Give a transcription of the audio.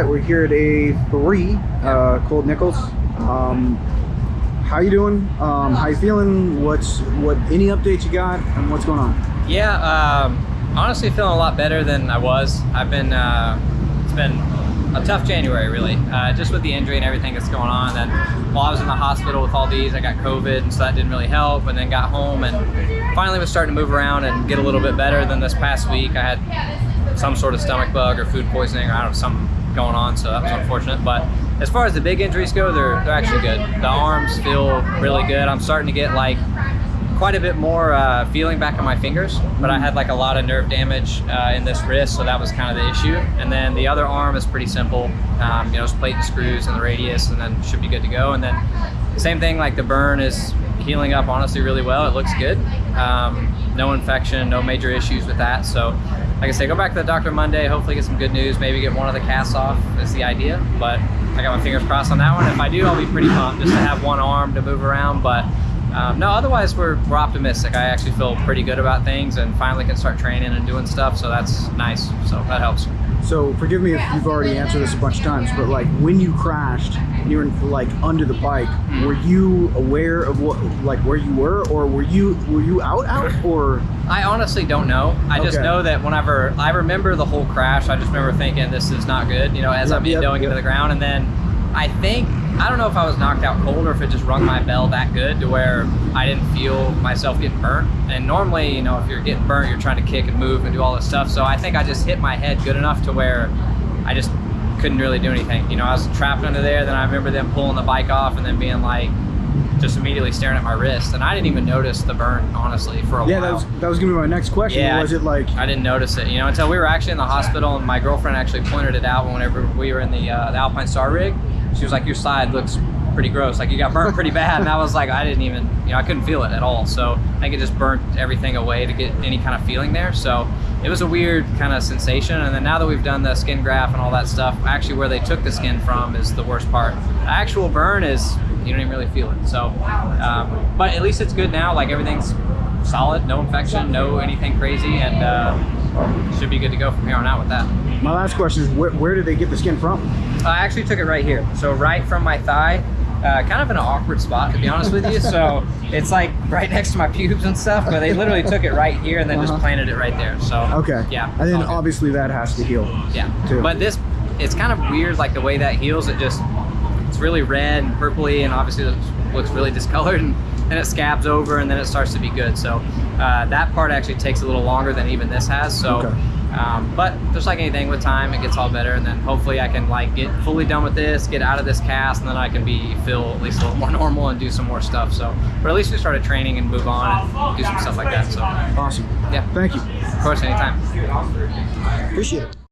right, we're here at A3, Colt Nichols. How you doing? How you feeling? Any updates you got, and what's going on? Yeah, honestly feeling a lot better than I was. I've been, it's been a tough January really, just with the injury and everything that's going on. And then while I was in the hospital with all these, I got COVID, and so that didn't really help. And then got home and finally was starting to move around and get a little bit better. Than this past week, I had some sort of stomach bug or food poisoning, or I don't know, something going on, so that was unfortunate. But as far as the big injuries go, they're actually good. The arms feel really good. I'm starting to get like quite a bit more feeling back in my fingers, but I had like a lot of nerve damage in this wrist, so that was kind of the issue. And then the other arm is pretty simple, you know, just plate and screws in the radius, and then should be good to go. And then same thing, like the burn is healing up honestly really well. It looks good. No infection, no major issues with that. So like I say, go back to the doctor Monday, hopefully get some good news, maybe get one of the casts off is the idea. But I got my fingers crossed on that one. If I do, I'll be pretty pumped just to have one arm to move around. But no, otherwise we're optimistic. I actually feel pretty good about things and finally can start training and doing stuff, so that's nice. So that helps. So forgive me if you've already answered this a bunch of times, but like when you crashed, you were like under the bike, were you aware of where you were, or were you out or? I honestly don't know. I just know that whenever I remember the whole crash, I just remember thinking this is not good, you know, as I'm going into the ground. And then I don't know if I was knocked out cold or if it just rung my bell that good to where I didn't feel myself getting burnt. And normally, you know, if you're getting burnt, you're trying to kick and move and do all this stuff. So I think I just hit my head good enough to where I just couldn't really do anything. You know, I was trapped under there. Then I remember them pulling the bike off and then being like, just immediately staring at my wrist. And I didn't even notice the burn, honestly, for a while. Yeah, that was gonna be my next question. Yeah, was it like? I didn't notice it, you know, until we were actually in the hospital, and my girlfriend actually pointed it out whenever we were in the Alpine Star rig. She was like, your side looks pretty gross, like you got burnt pretty bad. And I was like, I didn't even, you know, I couldn't feel it at all. So I think it just burnt everything away to get any kind of feeling there. So it was a weird kind of sensation. And then now that we've done the skin graft and all that stuff, actually where they took the skin from is the worst part. The actual burn is, you don't even really feel it. So, but at least it's good now. Like everything's solid, no infection, no anything crazy, and should be good to go from here on out with that. My last question is, where did they get the skin from? I actually took it right here. So right from my thigh, kind of in an awkward spot, to be honest with you. So it's like right next to my pubes and stuff, but they literally took it right here and then just planted it right there. So okay, yeah. And then obviously that has to heal. Yeah, too. But it's kind of weird, like the way that heals. It's really red and purpley, and obviously it looks really discolored, and then it scabs over, and then it starts to be good. So that part actually takes a little longer than even this has. So, but just like anything, with time it gets all better, and then hopefully I can like get fully done with this, get out of this cast, and then I can feel at least a little more normal and do some more stuff. So, but at least we started training and move on and do some stuff like that. So awesome. Yeah. Thank you. Of course, anytime. Appreciate it.